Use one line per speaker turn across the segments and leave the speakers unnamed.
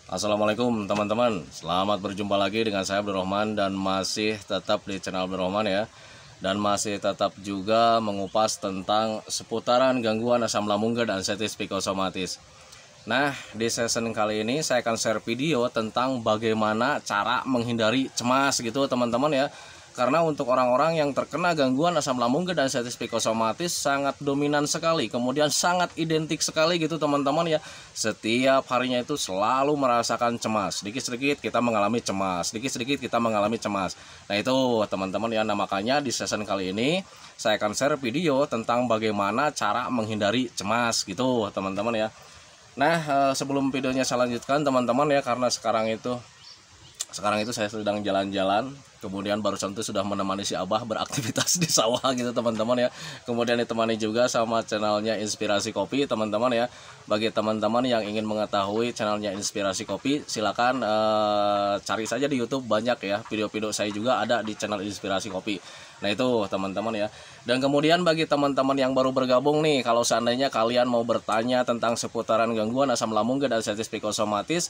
Assalamualaikum teman-teman, selamat berjumpa lagi dengan saya Abdurrahman dan masih tetap di channel Abdurrahman ya. Dan masih tetap juga mengupas tentang seputaran gangguan asam lambung dan anxiety psikosomatis. Nah, di season kali ini saya akan share video tentang bagaimana cara menghindari cemas gitu teman-teman ya. Karena untuk orang-orang yang terkena gangguan asam lambung dan anxiety psikosomatis sangat dominan sekali, kemudian sangat identik sekali gitu teman-teman ya. Setiap harinya itu selalu merasakan cemas. Sedikit-sedikit kita mengalami cemas, sedikit-sedikit kita mengalami cemas. Nah itu teman-teman ya, nah makanya di season kali ini saya akan share video tentang bagaimana cara menghindari cemas gitu teman-teman ya. Nah sebelum videonya saya lanjutkan teman-teman ya, karena sekarang itu saya sedang jalan-jalan, kemudian barusan itu sudah menemani si Abah beraktivitas di sawah gitu teman-teman ya. Kemudian ditemani juga sama channelnya Inspirasi Kopi teman-teman ya. Bagi teman-teman yang ingin mengetahui channelnya Inspirasi Kopi, silakan cari saja di YouTube, banyak ya video-video saya juga ada di channel Inspirasi Kopi. Nah itu teman-teman ya. Dan kemudian bagi teman-teman yang baru bergabung nih, kalau seandainya kalian mau bertanya tentang seputaran gangguan asam lambung dan anxiety psikosomatis,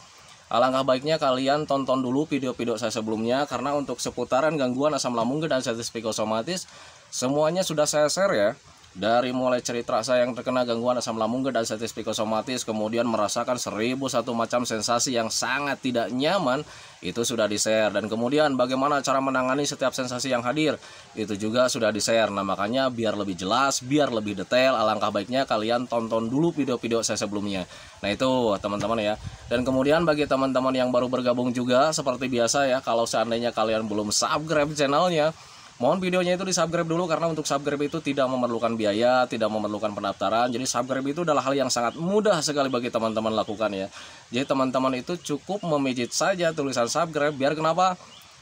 alangkah baiknya kalian tonton dulu video-video saya sebelumnya, karena untuk seputaran gangguan asam lambung dan anxiety psikosomatis semuanya sudah saya share ya. Dari mulai cerita saya yang terkena gangguan asam lambung dan anxiety psikosomatis, kemudian merasakan 1001 macam sensasi yang sangat tidak nyaman, itu sudah di-share. Dan kemudian bagaimana cara menangani setiap sensasi yang hadir, itu juga sudah di-share. Nah makanya biar lebih jelas, biar lebih detail, alangkah baiknya kalian tonton dulu video-video saya sebelumnya. Nah itu teman-teman ya. Dan kemudian bagi teman-teman yang baru bergabung juga, seperti biasa ya, kalau seandainya kalian belum subscribe channelnya, mohon videonya itu di subscribe dulu, karena untuk subscribe itu tidak memerlukan biaya, tidak memerlukan pendaftaran. Jadi subscribe itu adalah hal yang sangat mudah sekali bagi teman-teman lakukan ya. Jadi teman-teman itu cukup memijit saja tulisan subscribe, biar kenapa?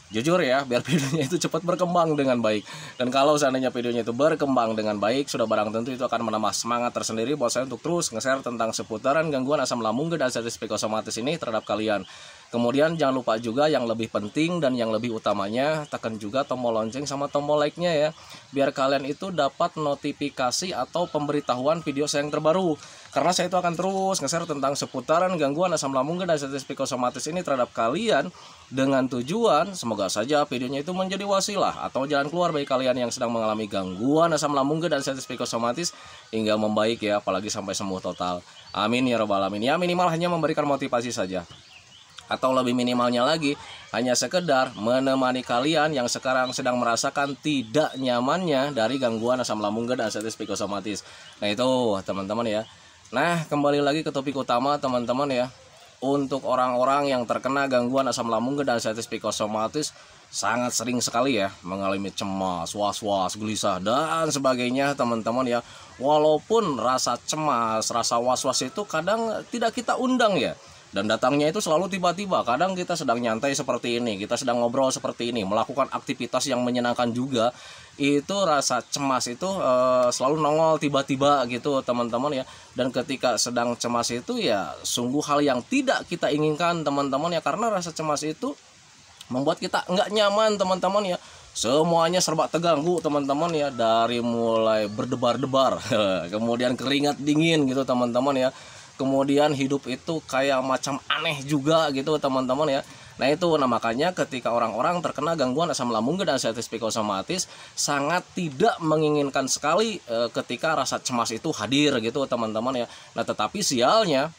Jujur ya, biar videonya itu cepat berkembang dengan baik. Dan kalau seandainya videonya itu berkembang dengan baik, sudah barang tentu itu akan menambah semangat tersendiri buat saya untuk terus nge-share tentang seputaran gangguan asam lambung dan anxiety psikosomatis ini terhadap kalian. Kemudian jangan lupa juga yang lebih penting dan yang lebih utamanya, tekan juga tombol lonceng sama tombol like-nya ya, biar kalian itu dapat notifikasi atau pemberitahuan video saya yang terbaru. Karena saya itu akan terus nge-share tentang seputaran gangguan asam lambung dan anxiety psikosomatis ini terhadap kalian, dengan tujuan semoga saja videonya itu menjadi wasilah atau jalan keluar bagi kalian yang sedang mengalami gangguan asam lambung dan anxiety psikosomatis hingga membaik ya, apalagi sampai sembuh total. Amin ya rabbal alamin. Ya minimal hanya memberikan motivasi saja, atau lebih minimalnya lagi hanya sekedar menemani kalian yang sekarang sedang merasakan tidak nyamannya dari gangguan asam lambung dan anxiety psikosomatis. Nah itu teman-teman ya. Nah kembali lagi ke topik utama teman-teman ya. Untuk orang-orang yang terkena gangguan asam lambung dan anxiety psikosomatis sangat sering sekali ya mengalami cemas, was-was, gelisah dan sebagainya teman-teman ya. Walaupun rasa cemas, rasa was-was itu kadang tidak kita undang ya, dan datangnya itu selalu tiba-tiba. Kadang kita sedang nyantai seperti ini, kita sedang ngobrol seperti ini, melakukan aktivitas yang menyenangkan juga, itu rasa cemas itu selalu nongol tiba-tiba gitu teman-teman ya. Dan ketika sedang cemas itu ya sungguh hal yang tidak kita inginkan teman-teman ya, karena rasa cemas itu membuat kita nggak nyaman teman-teman ya. Semuanya serba terganggu teman-teman ya, dari mulai berdebar-debar kemudian keringat dingin gitu teman-teman ya. Kemudian hidup itu kayak macam aneh juga gitu teman-teman ya. Nah itu, nah makanya ketika orang-orang terkena gangguan asam lambung dan anxiety psikosomatis sangat tidak menginginkan sekali ketika rasa cemas itu hadir gitu teman-teman ya. Nah tetapi sialnya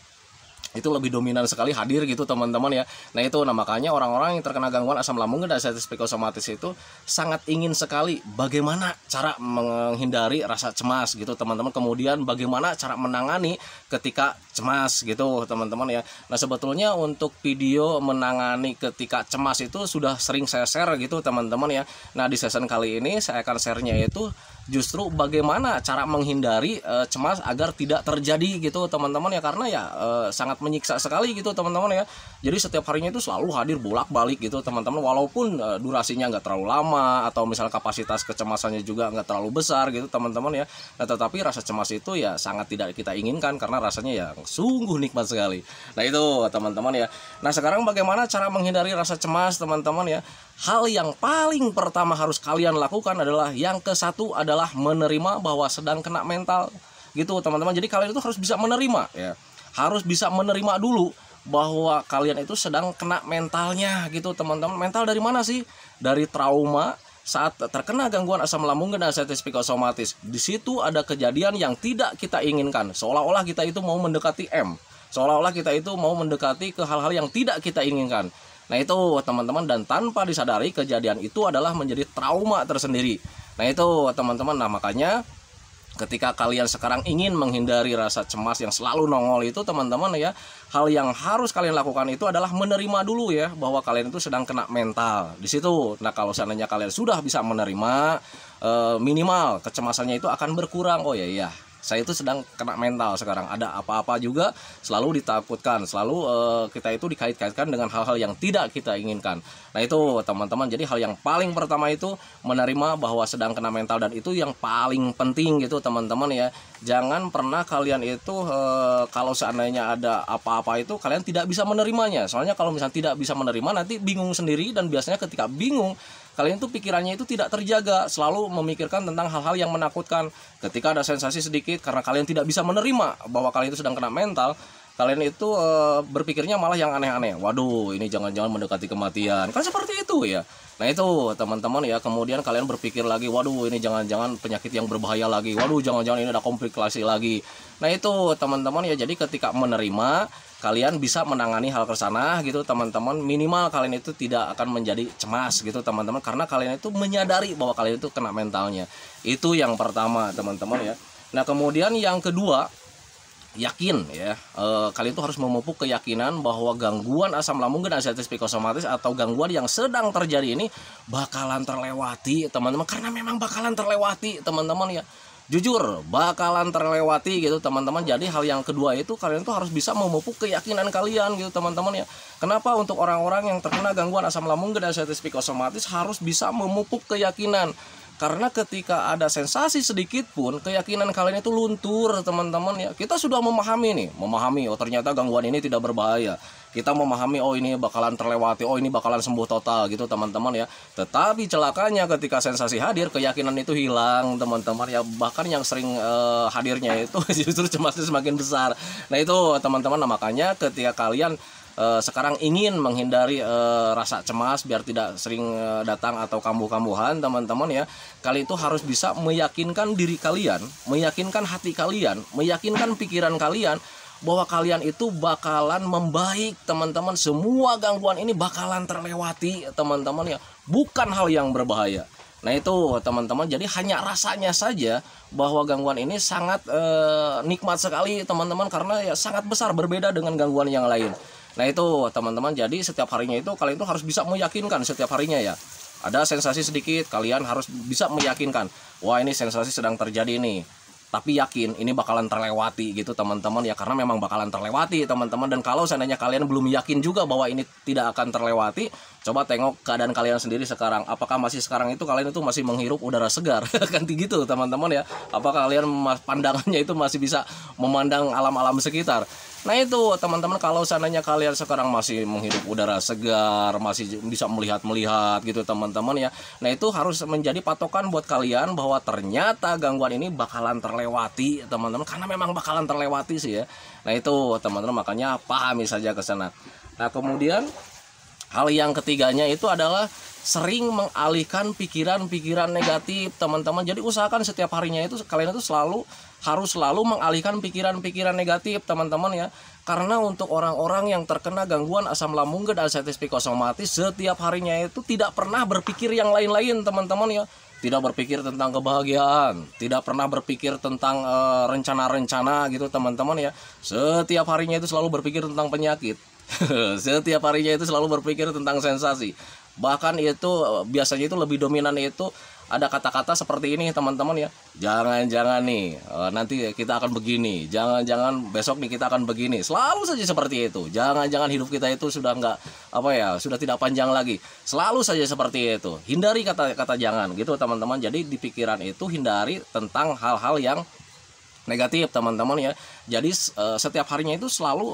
itu lebih dominan sekali hadir gitu teman-teman ya. Nah itu, nah makanya orang-orang yang terkena gangguan asam lambung dan anxiety psikosomatis itu sangat ingin sekali bagaimana cara menghindari rasa cemas gitu teman-teman, kemudian bagaimana cara menangani ketika cemas gitu teman-teman ya. Nah sebetulnya untuk video menangani ketika cemas itu sudah sering saya share gitu teman-teman ya. Nah di season kali ini saya akan share-nya itu justru bagaimana cara menghindari cemas agar tidak terjadi gitu teman-teman ya, karena ya sangat menyiksa sekali gitu teman-teman ya. Jadi setiap harinya itu selalu hadir bolak-balik gitu teman-teman, walaupun durasinya nggak terlalu lama atau misal kapasitas kecemasannya juga nggak terlalu besar gitu teman-teman ya. Nah tetapi rasa cemas itu ya sangat tidak kita inginkan, karena rasanya ya sungguh nikmat sekali. Nah itu teman-teman ya. Nah sekarang bagaimana cara menghindari rasa cemas teman-teman ya. Hal yang paling pertama harus kalian lakukan adalah yang ke-1 adalah menerima bahwa sedang kena mental gitu teman-teman. Jadi kalian itu harus bisa menerima ya, harus bisa menerima dulu bahwa kalian itu sedang kena mentalnya gitu teman-teman. Mental dari mana sih? Dari trauma saat terkena gangguan asam lambung dan ascites psikosomatis. Di situ ada kejadian yang tidak kita inginkan, seolah-olah kita itu mau mendekati M, seolah-olah kita itu mau mendekati ke hal-hal yang tidak kita inginkan. Nah itu teman-teman, dan tanpa disadari kejadian itu adalah menjadi trauma tersendiri. Nah itu teman-teman, nah makanya ketika kalian sekarang ingin menghindari rasa cemas yang selalu nongol itu teman-teman ya, hal yang harus kalian lakukan itu adalah menerima dulu ya bahwa kalian itu sedang kena mental di situ. Nah kalau seandainya kalian sudah bisa menerima, minimal kecemasannya itu akan berkurang. Oh ya, saya itu sedang kena mental sekarang, ada apa-apa juga selalu ditakutkan, selalu kita itu dikait-kaitkan dengan hal-hal yang tidak kita inginkan. Nah itu teman-teman, jadi hal yang paling pertama itu menerima bahwa sedang kena mental, dan itu yang paling penting gitu teman-teman ya. Jangan pernah kalian itu kalau seandainya ada apa-apa itu kalian tidak bisa menerimanya. Soalnya kalau misalnya tidak bisa menerima nanti bingung sendiri, dan biasanya ketika bingung kalian tuh pikirannya itu tidak terjaga, selalu memikirkan tentang hal-hal yang menakutkan. Ketika ada sensasi sedikit, karena kalian tidak bisa menerima bahwa kalian itu sedang kena mental, kalian itu berpikirnya malah yang aneh-aneh. Waduh, ini jangan-jangan mendekati kematian, kan seperti itu ya. Nah itu teman-teman ya, kemudian kalian berpikir lagi, waduh ini jangan-jangan penyakit yang berbahaya lagi, waduh jangan-jangan ini ada komplikasi lagi. Nah itu teman-teman ya, jadi ketika menerima, kalian bisa menangani hal kesana gitu teman-teman. Minimal kalian itu tidak akan menjadi cemas gitu teman-teman, karena kalian itu menyadari bahwa kalian itu kena mentalnya. Itu yang pertama teman-teman ya. Nah kemudian yang kedua, yakin ya, kalian itu harus memupuk keyakinan bahwa gangguan asam lambung dan ascites psikosomatis atau gangguan yang sedang terjadi ini bakalan terlewati teman-teman, karena memang bakalan terlewati teman-teman ya. Jujur bakalan terlewati gitu teman-teman. Jadi hal yang kedua itu kalian tuh harus bisa memupuk keyakinan kalian gitu teman-teman ya. Kenapa untuk orang-orang yang terkena gangguan asam lambung dan ascites psikosomatis harus bisa memupuk keyakinan? Karena ketika ada sensasi sedikit pun keyakinan kalian itu luntur teman-teman ya. Kita sudah memahami oh ternyata gangguan ini tidak berbahaya. Kita memahami oh ini bakalan terlewati, oh ini bakalan sembuh total gitu teman-teman ya. Tetapi celakanya ketika sensasi hadir, keyakinan itu hilang teman-teman ya. Bahkan yang sering hadirnya itu justru cemasnya semakin besar. Nah itu teman-teman, nah, makanya ketika kalian sekarang ingin menghindari rasa cemas biar tidak sering datang atau kambuh-kambuhan teman-teman ya, kalian itu harus bisa meyakinkan diri kalian, meyakinkan hati kalian, meyakinkan pikiran kalian bahwa kalian itu bakalan membaik teman-teman. Semua gangguan ini bakalan terlewati teman-teman ya, bukan hal yang berbahaya. Nah itu teman-teman, jadi hanya rasanya saja bahwa gangguan ini sangat nikmat sekali teman-teman, karena ya sangat besar berbeda dengan gangguan yang lain. Nah itu teman-teman, jadi setiap harinya itu kalian itu harus bisa meyakinkan setiap harinya ya. Ada sensasi sedikit, kalian harus bisa meyakinkan, wah ini sensasi sedang terjadi nih, tapi yakin ini bakalan terlewati gitu teman-teman ya, karena memang bakalan terlewati teman-teman. Dan kalau seandainya kalian belum yakin juga bahwa ini tidak akan terlewati, coba tengok keadaan kalian sendiri sekarang. Apakah masih sekarang itu kalian itu masih menghirup udara segar? Kan gitu teman-teman ya. Apakah kalian pandangannya itu masih bisa memandang alam-alam sekitar? Nah itu teman-teman, kalau seandainya kalian sekarang masih menghirup udara segar, masih bisa melihat-melihat gitu teman-teman ya. Nah itu harus menjadi patokan buat kalian bahwa ternyata gangguan ini bakalan terlewati teman-teman, karena memang bakalan terlewati sih ya. Nah itu teman-teman, makanya pahami saja ke sana. Nah kemudian hal yang ketiganya itu adalah sering mengalihkan pikiran-pikiran negatif teman-teman. Jadi usahakan setiap harinya itu kalian itu harus selalu mengalihkan pikiran-pikiran negatif teman-teman ya. Karena untuk orang-orang yang terkena gangguan asam lambung dan ascites psikosomatis, setiap harinya itu tidak pernah berpikir yang lain-lain teman-teman ya. Tidak berpikir tentang kebahagiaan, tidak pernah berpikir tentang rencana-rencana gitu teman-teman ya. Setiap harinya itu selalu berpikir tentang penyakit. Setiap harinya itu selalu berpikir tentang sensasi. Bahkan itu biasanya itu lebih dominan itu ada kata-kata seperti ini teman-teman ya. Jangan-jangan nih nanti kita akan begini, jangan-jangan besok nih kita akan begini. Selalu saja seperti itu. Jangan-jangan hidup kita itu sudah enggak sudah tidak panjang lagi. Selalu saja seperti itu. Hindari kata-kata jangan gitu teman-teman. Jadi di pikiran itu hindari tentang hal-hal yang negatif teman-teman ya. Jadi setiap harinya itu selalu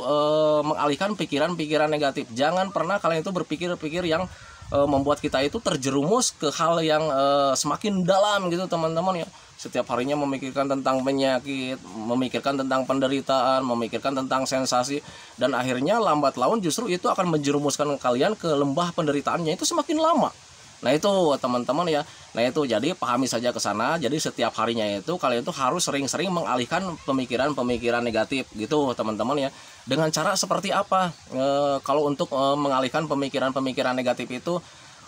mengalihkan pikiran-pikiran negatif. Jangan pernah kalian itu berpikir-pikir yang membuat kita itu terjerumus ke hal yang semakin dalam gitu teman-teman ya. setiap harinya memikirkan tentang penyakit, memikirkan tentang penderitaan, memikirkan tentang sensasi, dan akhirnya lambat laun justru itu akan menjerumuskan kalian ke lembah penderitaannya itu semakin lama. Nah itu teman-teman ya. Nah itu jadi pahami saja ke sana. Jadi setiap harinya itu kalian itu harus sering-sering mengalihkan pemikiran-pemikiran negatif gitu teman-teman ya. Dengan cara seperti apa? Kalau untuk mengalihkan pemikiran-pemikiran negatif itu,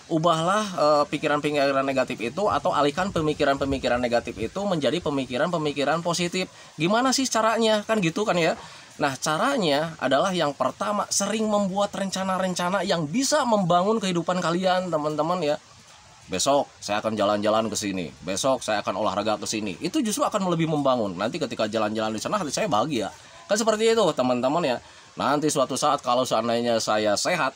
ubahlah pikiran-pikiran negatif itu atau alihkan pemikiran-pemikiran negatif itu menjadi pemikiran-pemikiran positif. Gimana sih caranya? Kan gitu kan ya. Nah caranya adalah yang pertama, sering membuat rencana-rencana yang bisa membangun kehidupan kalian teman-teman ya. Besok saya akan jalan-jalan ke sini, besok saya akan olahraga ke sini. Itu justru akan lebih membangun. Nanti ketika jalan-jalan di sana hati saya bahagia. Kan seperti itu teman-teman ya. Nanti suatu saat kalau seandainya saya sehat,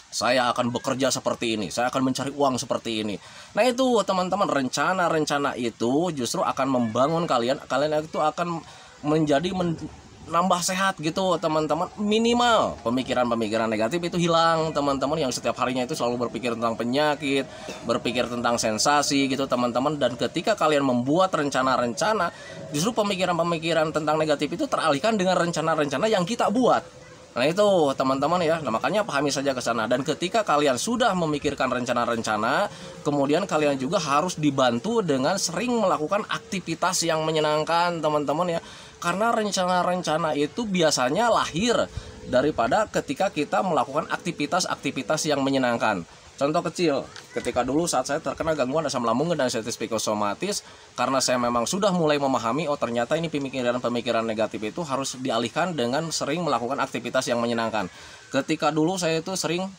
saya akan bekerja seperti ini, saya akan mencari uang seperti ini. Nah itu teman-teman, rencana-rencana itu justru akan membangun kalian itu akan menjadi nambah sehat gitu teman-teman. Minimal pemikiran-pemikiran negatif itu hilang teman-teman, yang setiap harinya itu selalu berpikir tentang penyakit, berpikir tentang sensasi gitu teman-teman. Dan ketika kalian membuat rencana-rencana, justru pemikiran-pemikiran tentang negatif itu teralihkan dengan rencana-rencana yang kita buat. Nah itu teman-teman ya. Nah makanya pahami saja ke sana. Dan ketika kalian sudah memikirkan rencana-rencana, kemudian kalian juga harus dibantu dengan sering melakukan aktivitas yang menyenangkan teman-teman ya. Karena rencana-rencana itu biasanya lahir daripada ketika kita melakukan aktivitas-aktivitas yang menyenangkan. Contoh kecil, ketika dulu saat saya terkena gangguan asam lambung dan sensitif psikosomatis, karena saya memang sudah mulai memahami, oh ternyata ini pemikiran-pemikiran negatif itu harus dialihkan dengan sering melakukan aktivitas yang menyenangkan. Ketika dulu saya itu sering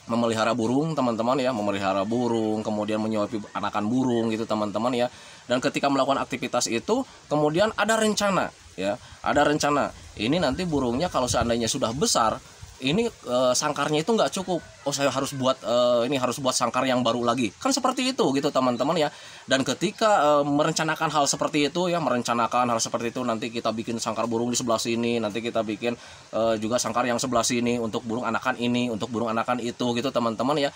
memelihara burung teman-teman ya, memelihara burung, kemudian menyuapi anakan burung gitu teman-teman ya. Dan ketika melakukan aktivitas itu, kemudian ada rencana ya, ada rencana. Ini nanti burungnya kalau seandainya sudah besar, ini sangkarnya itu nggak cukup. Oh saya harus buat harus buat sangkar yang baru lagi. Kan seperti itu gitu teman-teman ya. Dan ketika merencanakan hal seperti itu ya, merencanakan hal seperti itu, nanti kita bikin sangkar burung di sebelah sini, nanti kita bikin juga sangkar yang sebelah sini untuk burung anakan ini, untuk burung anakan itu gitu teman-teman ya.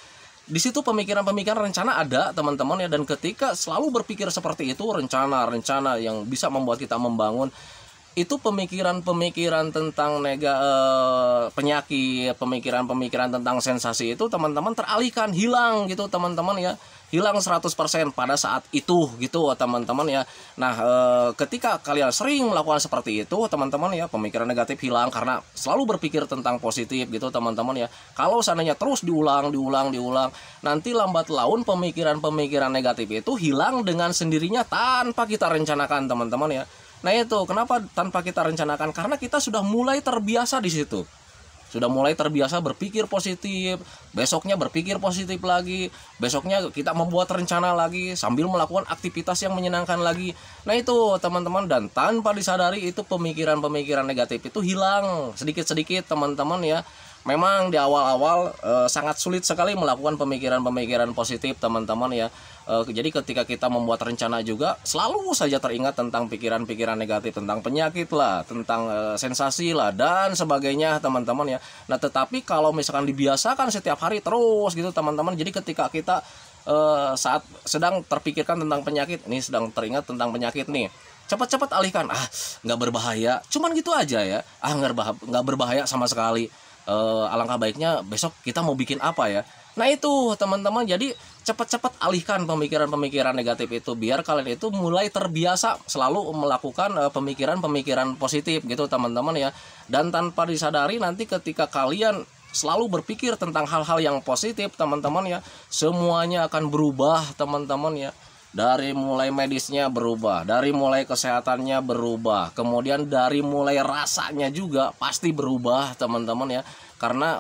Di situ pemikiran-pemikiran rencana ada teman-teman ya. Dan ketika selalu berpikir seperti itu, rencana-rencana yang bisa membuat kita membangun, itu pemikiran-pemikiran tentang penyakit, pemikiran-pemikiran tentang sensasi itu teman-teman teralihkan, hilang gitu teman-teman ya. Hilang 100% pada saat itu gitu teman-teman ya. Nah ketika kalian sering melakukan seperti itu teman-teman ya, pemikiran negatif hilang karena selalu berpikir tentang positif gitu teman-teman ya. Kalau seandainya terus diulang, nanti lambat laun pemikiran-pemikiran negatif itu hilang dengan sendirinya tanpa kita rencanakan teman-teman ya. Nah itu kenapa tanpa kita rencanakan? Karena kita sudah mulai terbiasa di situ. Sudah mulai terbiasa berpikir positif, besoknya berpikir positif lagi, besoknya kita membuat rencana lagi sambil melakukan aktivitas yang menyenangkan lagi. Nah itu teman-teman, dan tanpa disadari itu pemikiran-pemikiran negatif itu hilang sedikit-sedikit teman-teman ya. Memang di awal-awal sangat sulit sekali melakukan pemikiran-pemikiran positif teman-teman ya. Jadi ketika kita membuat rencana juga selalu saja teringat tentang pikiran-pikiran negatif, tentang penyakit lah, tentang sensasi lah dan sebagainya teman-teman ya. Nah tetapi kalau misalkan dibiasakan setiap hari terus gitu teman-teman, jadi ketika kita saat sedang terpikirkan tentang penyakit, ini sedang teringat tentang penyakit nih, cepat-cepat alihkan, nggak berbahaya, cuman gitu aja ya, nggak berbahaya sama sekali. Alangkah baiknya besok kita mau bikin apa ya. Nah itu teman-teman, jadi cepat-cepat alihkan pemikiran-pemikiran negatif itu biar kalian itu mulai terbiasa selalu melakukan pemikiran-pemikiran positif gitu teman-teman ya. Dan tanpa disadari nanti ketika kalian selalu berpikir tentang hal-hal yang positif teman-teman ya, semuanya akan berubah teman-teman ya. Dari mulai medisnya berubah, dari mulai kesehatannya berubah, kemudian dari mulai rasanya juga pasti berubah teman-teman ya. Karena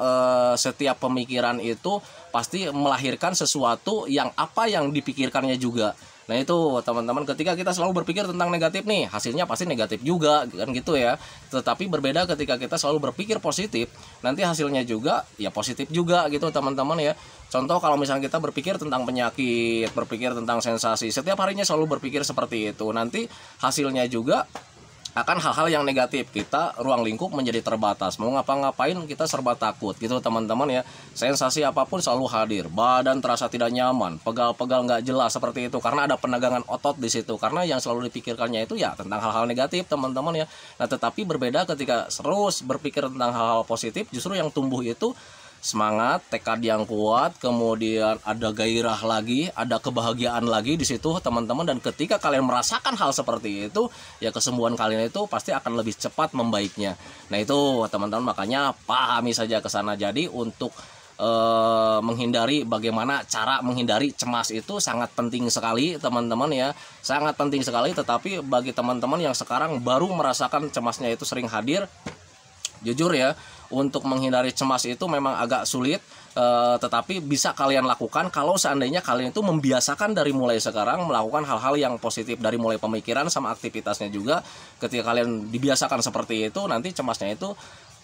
setiap pemikiran itu pasti melahirkan sesuatu yang apa yang dipikirkannya juga. Nah itu teman-teman, ketika kita selalu berpikir tentang negatif nih, hasilnya pasti negatif juga kan gitu ya. Tetapi berbeda ketika kita selalu berpikir positif, nanti hasilnya juga ya positif juga gitu teman-teman ya. Contoh kalau misalnya kita berpikir tentang penyakit, berpikir tentang sensasi, setiap harinya selalu berpikir seperti itu, nanti hasilnya juga akan hal-hal yang negatif. Kita ruang lingkup menjadi terbatas, mau ngapa-ngapain kita serba takut gitu teman-teman ya. Sensasi apapun selalu hadir, badan terasa tidak nyaman, pegal-pegal nggak jelas seperti itu karena ada penegangan otot di situ, karena yang selalu dipikirkannya itu ya tentang hal-hal negatif teman-teman ya. Nah tetapi berbeda ketika terus berpikir tentang hal-hal positif, justru yang tumbuh itu semangat, tekad yang kuat, kemudian ada gairah lagi, ada kebahagiaan lagi di situ teman-teman. Dan ketika kalian merasakan hal seperti itu, ya kesembuhan kalian itu pasti akan lebih cepat membaiknya. Nah itu teman-teman, makanya pahami saja ke sana. Jadi untuk menghindari, bagaimana cara menghindari cemas itu sangat penting sekali teman-teman ya, sangat penting sekali. Tetapi bagi teman-teman yang sekarang baru merasakan cemasnya itu sering hadir, jujur ya, untuk menghindari cemas itu memang agak sulit, tetapi bisa kalian lakukan kalau seandainya kalian itu membiasakan dari mulai sekarang melakukan hal-hal yang positif, dari mulai pemikiran sama aktivitasnya juga. Ketika kalian dibiasakan seperti itu, nanti cemasnya itu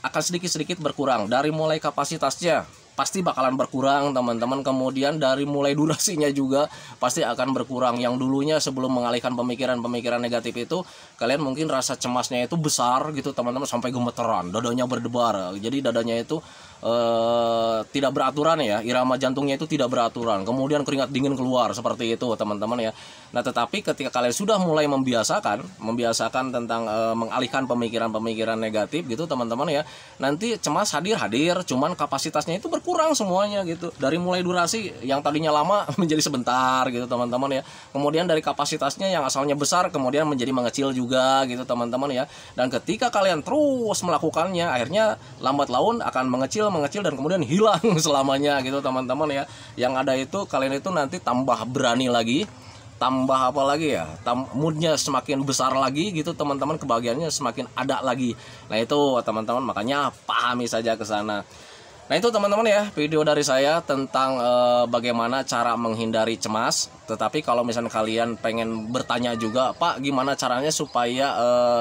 akan sedikit-sedikit berkurang. Dari mulai kapasitasnya pasti bakalan berkurang teman-teman, kemudian dari mulai durasinya juga pasti akan berkurang. Yang dulunya sebelum mengalihkan pemikiran-pemikiran negatif itu, kalian mungkin rasa cemasnya itu besar gitu teman-teman, sampai gemeteran, dadanya berdebar, jadi dadanya itu tidak beraturan ya, irama jantungnya itu tidak beraturan, kemudian keringat dingin keluar seperti itu teman-teman ya. Nah tetapi ketika kalian sudah mulai membiasakan tentang mengalihkan pemikiran-pemikiran negatif gitu teman-teman ya, nanti cemas hadir, cuman kapasitasnya itu berkurang semuanya gitu. Dari mulai durasi yang tadinya lama menjadi sebentar gitu teman-teman ya, kemudian dari kapasitasnya yang asalnya besar kemudian menjadi mengecil juga gitu teman-teman ya. Dan ketika kalian terus melakukannya, akhirnya lambat laun akan mengecil dan kemudian hilang selamanya gitu teman-teman ya. Yang ada itu kalian itu nanti tambah berani lagi, tambah apa lagi ya, moodnya semakin besar lagi gitu teman-teman, kebahagiaannya semakin ada lagi. Nah itu teman-teman, makanya pahami saja ke sana. Nah itu teman-teman ya, video dari saya tentang bagaimana cara menghindari cemas. Tetapi kalau misalnya kalian pengen bertanya juga, Pak gimana caranya supaya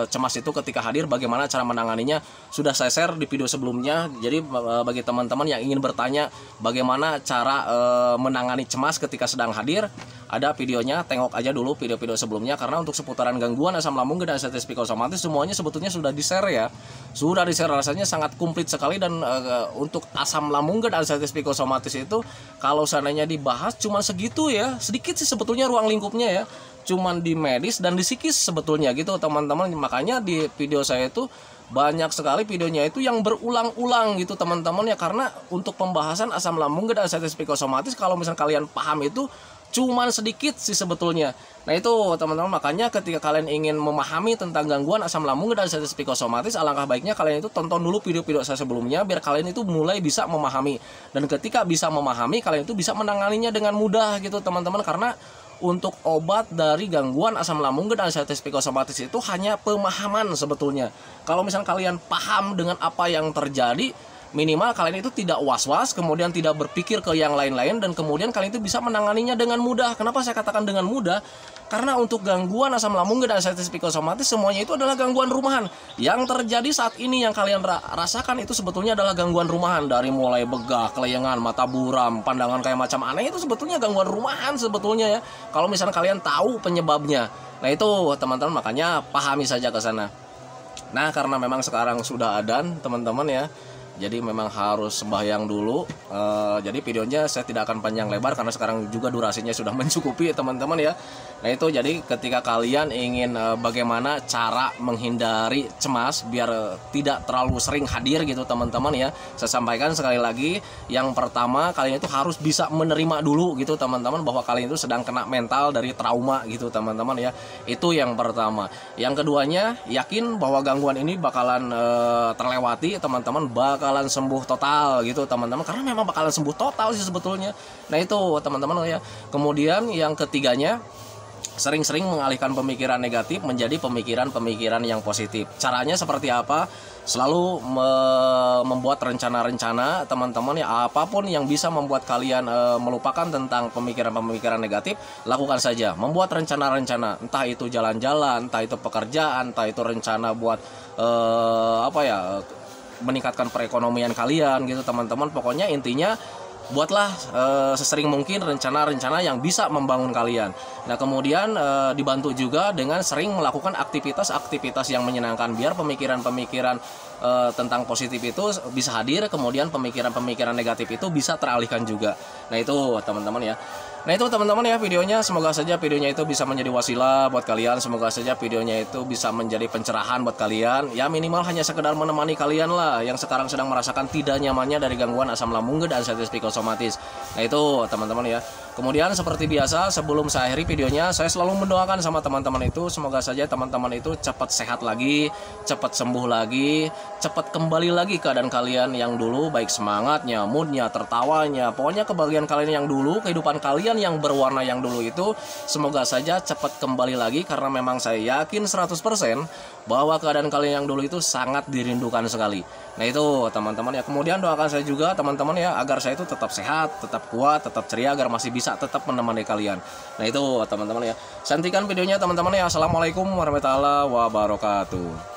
cemas itu ketika hadir, bagaimana cara menanganinya, sudah saya share di video sebelumnya. Jadi bagi teman-teman yang ingin bertanya bagaimana cara menangani cemas ketika sedang hadir, ada videonya, tengok aja dulu video-video sebelumnya. Karena untuk seputaran gangguan asam lambung dan anxiety psikosomatis semuanya sebetulnya sudah di-share ya. Sudah di-share, rasanya sangat komplit sekali. Dan untuk asam lambung dan anxiety psikosomatis itu kalau seandainya dibahas cuma segitu ya, sedikit sih sebetulnya ruang lingkupnya ya, cuman di medis dan di psikis sebetulnya gitu teman-teman. Makanya di video saya itu banyak sekali videonya itu yang berulang-ulang gitu teman-teman ya, karena untuk pembahasan asam lambung dan anxiety psikosomatis kalau misalnya kalian paham itu cuman sedikit sih sebetulnya. Nah itu teman-teman, makanya ketika kalian ingin memahami tentang gangguan asam lambung dan anxiety psikosomatis, alangkah baiknya kalian itu tonton dulu video-video saya sebelumnya biar kalian itu mulai bisa memahami. Dan ketika bisa memahami, kalian itu bisa menanganinya dengan mudah gitu teman-teman. Karena untuk obat dari gangguan asam lambung dan anxiety psikosomatis itu hanya pemahaman sebetulnya. Kalau misalnya kalian paham dengan apa yang terjadi, minimal kalian itu tidak was-was, kemudian tidak berpikir ke yang lain-lain, dan kemudian kalian itu bisa menanganinya dengan mudah. Kenapa saya katakan dengan mudah? Karena untuk gangguan asam lambung dan anxiety psikosomatis semuanya itu adalah gangguan rumahan. Yang terjadi saat ini yang kalian rasakan itu sebetulnya adalah gangguan rumahan. Dari mulai begah, kelayangan, mata buram, pandangan kayak macam aneh, itu sebetulnya gangguan rumahan sebetulnya ya, kalau misalnya kalian tahu penyebabnya. Nah itu teman-teman, makanya pahami saja ke sana. Nah karena memang sekarang sudah adzan teman-teman ya, jadi memang harus sembahyang dulu. Jadi videonya saya tidak akan panjang lebar karena sekarang juga durasinya sudah mencukupi teman-teman ya. Nah itu, jadi ketika kalian ingin bagaimana cara menghindari cemas biar tidak terlalu sering hadir gitu teman-teman ya, saya sampaikan sekali lagi, yang pertama kalian itu harus bisa menerima dulu gitu teman-teman, bahwa kalian itu sedang kena mental dari trauma gitu teman-teman ya. Itu yang pertama. Yang keduanya, yakin bahwa gangguan ini bakalan terlewati teman-teman, bakalan sembuh total gitu teman-teman, karena memang bakalan sembuh total sih sebetulnya. Nah itu teman-teman ya. Kemudian yang ketiganya, sering-sering mengalihkan pemikiran negatif menjadi pemikiran-pemikiran yang positif. Caranya seperti apa? Selalu membuat rencana-rencana teman-teman ya, apapun yang bisa membuat kalian melupakan tentang pemikiran-pemikiran negatif, lakukan saja. Membuat rencana-rencana, entah itu jalan-jalan, entah itu pekerjaan, entah itu rencana buat meningkatkan perekonomian kalian gitu teman-teman. Pokoknya intinya buatlah sesering mungkin rencana-rencana yang bisa membangun kalian. Nah kemudian dibantu juga dengan sering melakukan aktivitas-aktivitas yang menyenangkan, biar pemikiran-pemikiran tentang positif itu bisa hadir, kemudian pemikiran-pemikiran negatif itu bisa teralihkan juga. Nah itu teman-teman ya. Nah itu teman-teman ya videonya, semoga saja videonya itu bisa menjadi wasilah buat kalian, semoga saja videonya itu bisa menjadi pencerahan buat kalian. Ya minimal hanya sekedar menemani kalian lah yang sekarang sedang merasakan tidak nyamannya dari gangguan asam lambung dan sensitif psikosomatis. Nah itu teman-teman ya. Kemudian seperti biasa sebelum saya akhiri videonya, saya selalu mendoakan sama teman-teman itu, semoga saja teman-teman itu cepat sehat lagi, cepat sembuh lagi, cepat kembali lagi keadaan kalian yang dulu, baik semangatnya, moodnya, tertawanya, pokoknya kebahagiaan kalian yang dulu, kehidupan kalian yang berwarna yang dulu itu semoga saja cepat kembali lagi, karena memang saya yakin 100% bahwa keadaan kalian yang dulu itu sangat dirindukan sekali. Nah itu teman-teman ya. Kemudian doakan saya juga teman-teman ya, agar saya itu tetap sehat, tetap kuat, tetap ceria, agar masih bisa tetap menemani kalian. Nah itu teman-teman ya. Santikan videonya teman-teman ya. Assalamualaikum warahmatullahi wabarakatuh.